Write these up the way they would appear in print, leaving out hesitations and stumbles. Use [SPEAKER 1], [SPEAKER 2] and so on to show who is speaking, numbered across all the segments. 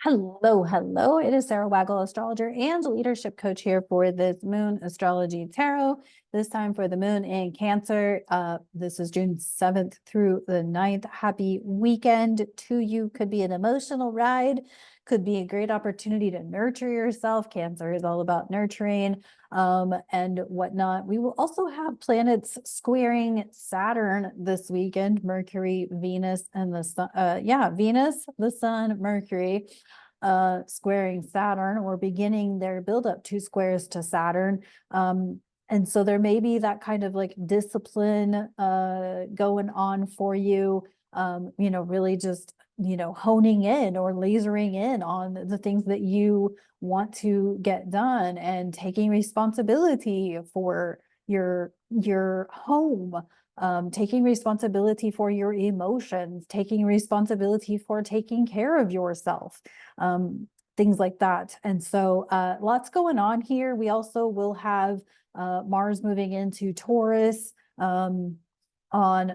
[SPEAKER 1] Hello, hello. It is Sara Waggle, astrologer and leadership coach here for this Moon Astrology Tarot. This time for the moon in Cancer. This is June 7th through the 9th. Happy weekend to you. Could be an emotional ride, could be a great opportunity to nurture yourself. Cancer is all about nurturing and whatnot. We will also have planets squaring Saturn this weekend, Mercury, Venus, and the sun. Venus, the sun, Mercury squaring Saturn, or beginning their buildup to squares to Saturn. And so there may be that kind of like discipline going on for you, really just, honing in or lasering in on the things that you want to get done and taking responsibility for your home, taking responsibility for your emotions, taking responsibility for taking care of yourself, things like that. And so lots going on here. We also will have Mars moving into Taurus on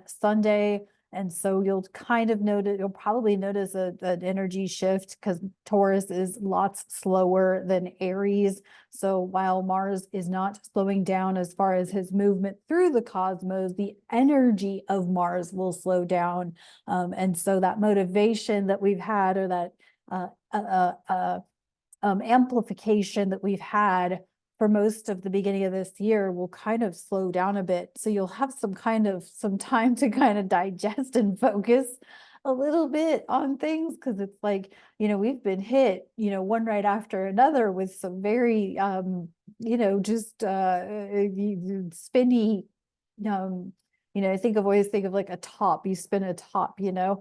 [SPEAKER 1] Sunday. And so you'll kind of notice, you'll probably notice an energy shift because Taurus is lots slower than Aries. So while Mars is not slowing down as far as his movement through the cosmos, the energy of Mars will slow down. And so that motivation that we've had, or that amplification that we've had for most of the beginning of this year, will kind of slow down a bit. So you'll have some time to kind of digest and focus a little bit on things, because it's like, we've been hit, one right after another with some very, just spinny, always think of like a top. You spin a top, I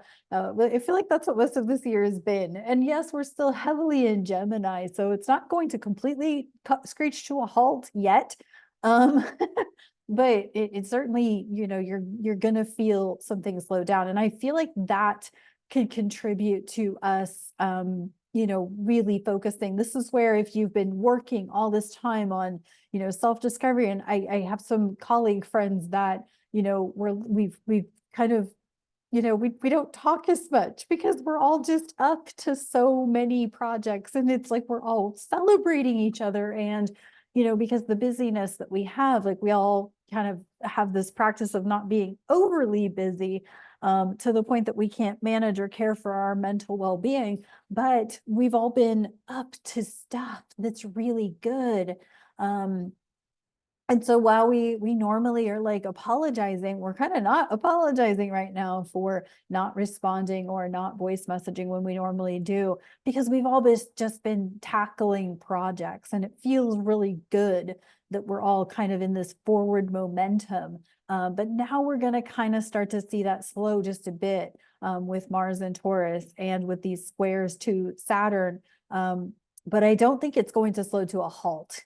[SPEAKER 1] feel like that's what most of this year has been. And yes, we're still heavily in Gemini, so it's not going to completely screech to a halt yet. Um, but it certainly, you're gonna feel something slow down. And I feel like that can contribute to us, really focusing. This is where, if you've been working all this time on, self-discovery, and I have some colleague friends that, we've kind of, we don't talk as much because we're all just up to so many projects, and it's like we're all celebrating each other. And because the busyness that we have, like, we all kind of have this practice of not being overly busy, to the point that we can't manage or care for our mental well-being, but we've all been up to stuff that's really good. And so while we normally are like apologizing, we're kind of not apologizing right now for not responding or not voice messaging when we normally do, because we've all just been tackling projects, and it feels really good that we're all kind of in this forward momentum. But now we're going to kind of start to see that slow just a bit, with Mars and Taurus, and with these squares to Saturn. But I don't think it's going to slow to a halt.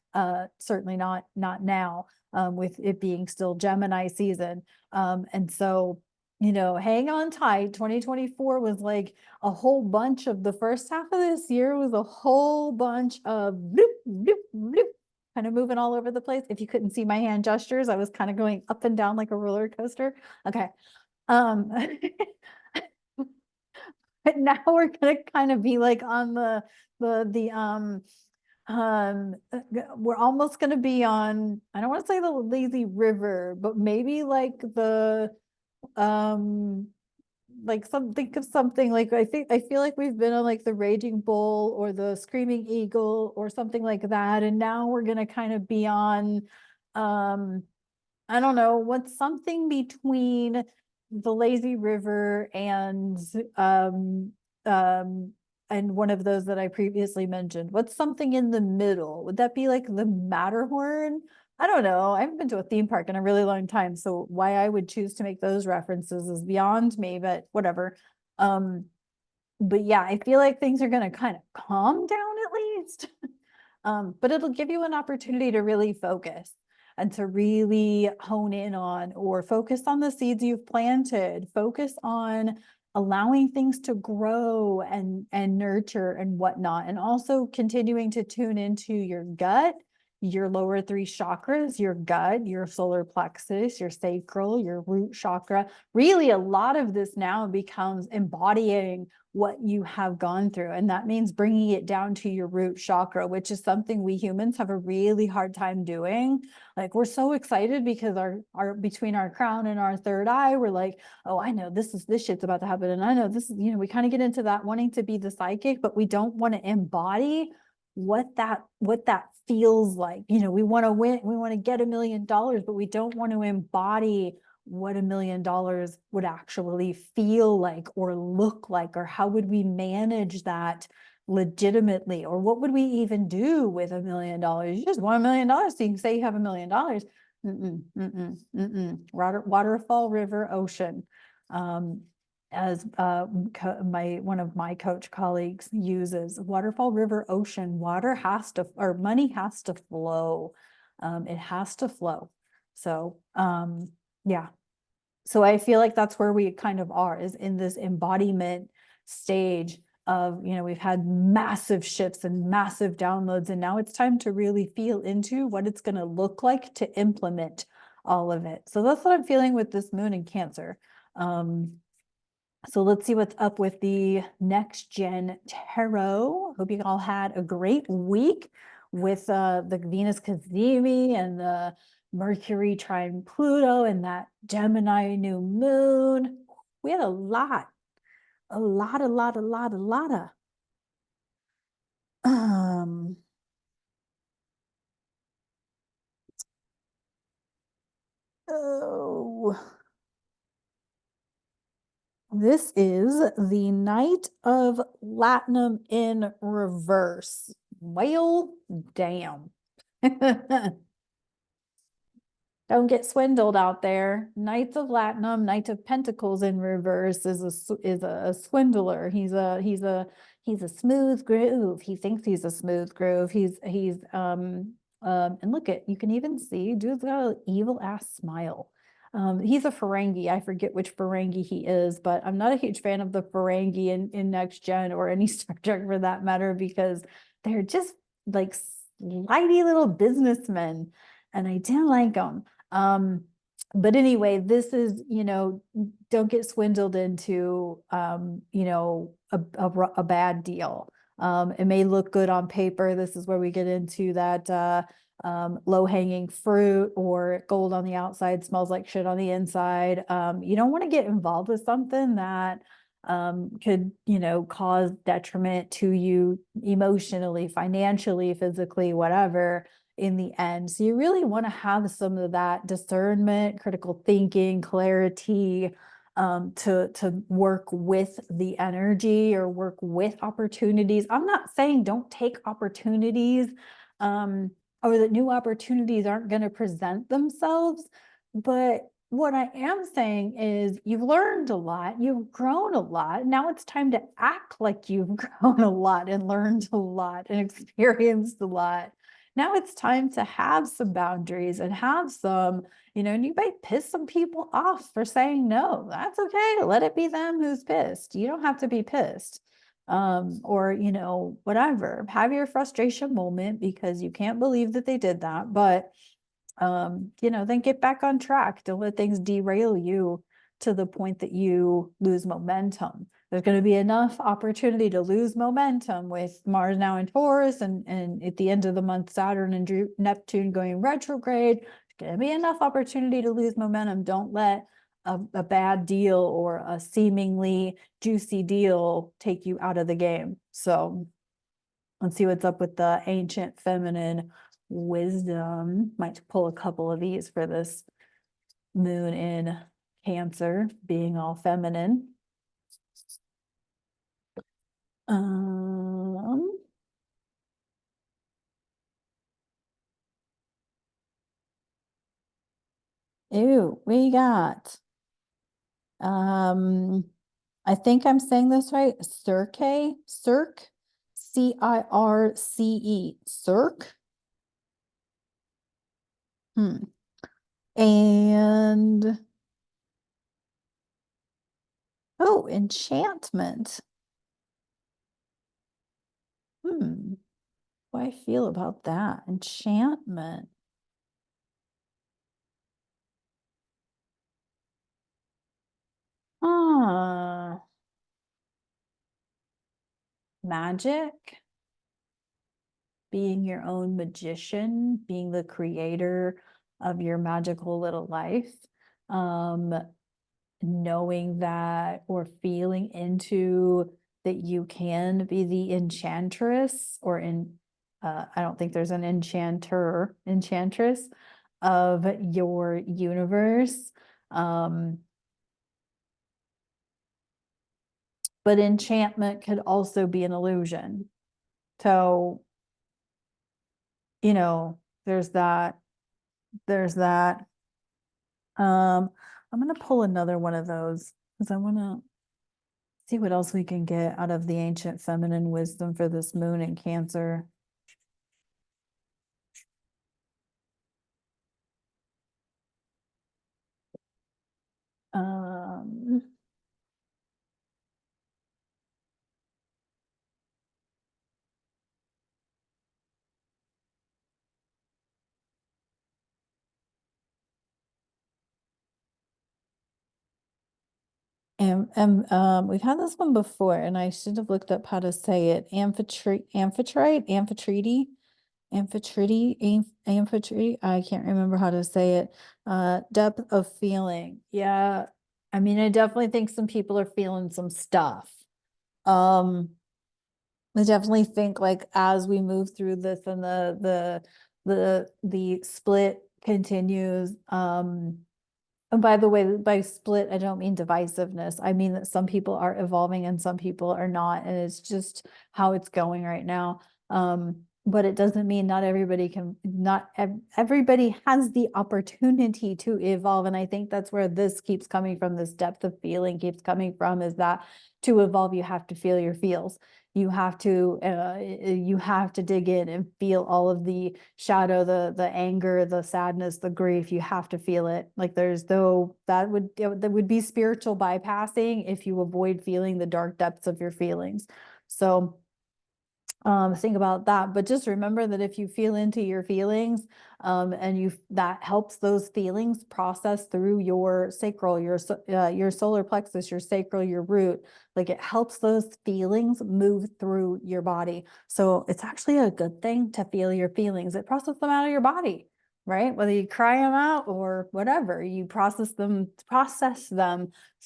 [SPEAKER 1] Certainly not now, with it being still Gemini season. And so, hang on tight. 2024 was like a whole bunch of, the first half of this year was a whole bunch of bloop, bloop, bloop, kind of moving all over the place. If you couldn't see my hand gestures, I was kind of going up and down like a roller coaster. Okay. But now we're gonna kind of be like on the we're almost gonna be on, I don't want to say the lazy river, but maybe like the think of something like, I feel like we've been on like the Raging Bull or the Screaming Eagle or something like that, and now we're gonna kind of be on, I don't know, what's something between the lazy river and one of those that I previously mentioned. What's something in the middle? Would that be like the Matterhorn? I don't know. I haven't been to a theme park in a really long time, so why I would choose to make those references is beyond me, but whatever. But yeah, I feel like things are going to kind of calm down at least. But it'll give you an opportunity to really focus and to really hone in on, or focus on the seeds you've planted, focus on allowing things to grow and nurture and whatnot, and also continuing to tune into your gut your lower three chakras, your gut, your solar plexus, your sacral, your root chakra. Really, a lot of this now becomes embodying what you have gone through. And that means bringing it down to your root chakra, which is something we humans have a really hard time doing. Like, we're so excited because our between our crown and our third eye, we're like, oh, I know this shit's about to happen. And I know this is, we kind of get into that wanting to be the psychic, but we don't want to embody what that feels like. We want to win, we want to get $1 million, but we don't want to embody what $1 million would actually feel like or look like, or how would we manage that legitimately, or what would we even do with $1 million? You just want $1 million, so you can say you have $1 million. Waterfall, river, ocean. As one of my coach colleagues uses, waterfall, river, ocean. Water has to, or money has to flow. It has to flow. So yeah. So I feel like that's where we kind of are, is in this embodiment stage of, we've had massive shifts and massive downloads, and now it's time to really feel into what it's going to look like to implement all of it. So that's what I'm feeling with this moon in Cancer. So let's see what's up with the next gen tarot. Hope you all had a great week with the Venus Cazimi and the Mercury trine Pluto and that Gemini new moon. We had a lot. Oh, this is the Knight of Latinum in reverse. Well, damn. Don't get swindled out there. Knights of Latinum, Knight of Pentacles in reverse is a swindler. He's a smooth groove. He thinks he's a smooth groove. And look at, you can even see dude's got an evil ass smile. He's a Ferengi. I forget which Ferengi he is, but I'm not a huge fan of the Ferengi in Next Gen or any Star Trek for that matter, because they're just like slidey little businessmen, and I didn't like them. But anyway, this is, don't get swindled into, a bad deal. It may look good on paper. This is where we get into that low-hanging fruit, or gold on the outside smells like shit on the inside. You don't want to get involved with something that could, cause detriment to you emotionally, financially, physically, whatever, in the end. So you really want to have some of that discernment, critical thinking, clarity, to work with the energy or work with opportunities. I'm not saying don't take opportunities, or that new opportunities aren't going to present themselves, but what I am saying is you've learned a lot, you've grown a lot. Now it's time to act like you've grown a lot and learned a lot and experienced a lot. Now it's time to have some boundaries and have some, and you might piss some people off for saying no. That's okay. Let it be them who's pissed. You don't have to be pissed. Or, whatever. Have your frustration moment because you can't believe that they did that. But, then get back on track. Don't let things derail you to the point that you lose momentum. There's going to be enough opportunity to lose momentum with Mars now in Taurus, and at the end of the month, Saturn and Neptune going retrograde. There's going to be enough opportunity to lose momentum. Don't let a bad deal or a seemingly juicy deal take you out of the game. So let's see what's up with the ancient feminine wisdom. Might pull a couple of these for this moon in Cancer, being all feminine. We got I think I'm saying this right. Circe, Circe, Circe. And oh, enchantment. do I feel about that? Enchantment. Ah, magic, being your own magician, being the creator of your magical little life. Knowing that or feeling into that you can be the enchantress or I don't think there's an enchantress of your universe. But enchantment could also be an illusion. So, there's that, there's that. I'm gonna pull another one of those because I want to see what else we can get out of the ancient feminine wisdom for this moon in Cancer. Um, we've had this one before, and I should have looked up how to say it. Amphitrite. I can't remember how to say it. Depth of feeling. Yeah. I mean, I definitely think some people are feeling some stuff. Um, I definitely think like as we move through this and the split continues, and by the way, by split, I don't mean divisiveness. I mean that some people are evolving and some people are not, and it's just how it's going right now. But it doesn't mean not everybody everybody has the opportunity to evolve. And I think that's where this keeps coming from, this depth of feeling keeps coming from, is that to evolve, you have to feel your feels. You have to dig in and feel all of the shadow, the anger, the sadness, the grief. You have to feel it. Like that would be spiritual bypassing if you avoid feeling the dark depths of your feelings. So think about that, but just remember that if you feel into your feelings, and that helps those feelings process through your sacral, your solar plexus, your sacral, your root, like it helps those feelings move through your body. So it's actually a good thing to feel your feelings. It processes them out of your body, right? Whether you cry them out or whatever, you process them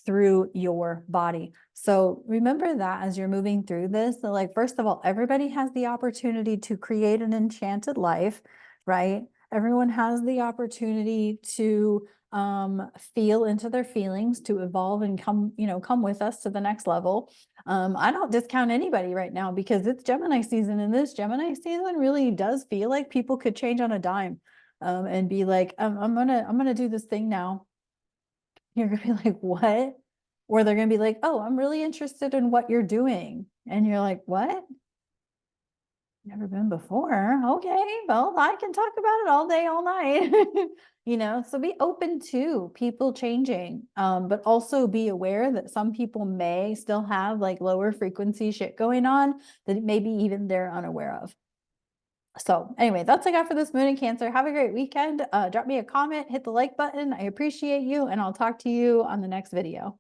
[SPEAKER 1] through your body. So remember that as you're moving through this, so like, first of all, everybody has the opportunity to create an enchanted life, right? Everyone has the opportunity to feel into their feelings, to evolve and come with us to the next level. I don't discount anybody right now because it's Gemini season, and this Gemini season really does feel like people could change on a dime, and be like, I'm gonna do this thing now. You're gonna be like, what? Or they're gonna be like, oh, I'm really interested in what you're doing. And you're like, what? Never been before. Okay, well, I can talk about it all day, all night. So be open to people changing, but also be aware that some people may still have like lower frequency shit going on that maybe even they're unaware of. So anyway, that's what I got for this moon in Cancer. Have a great weekend. Drop me a comment, hit the like button. I appreciate you, and I'll talk to you on the next video.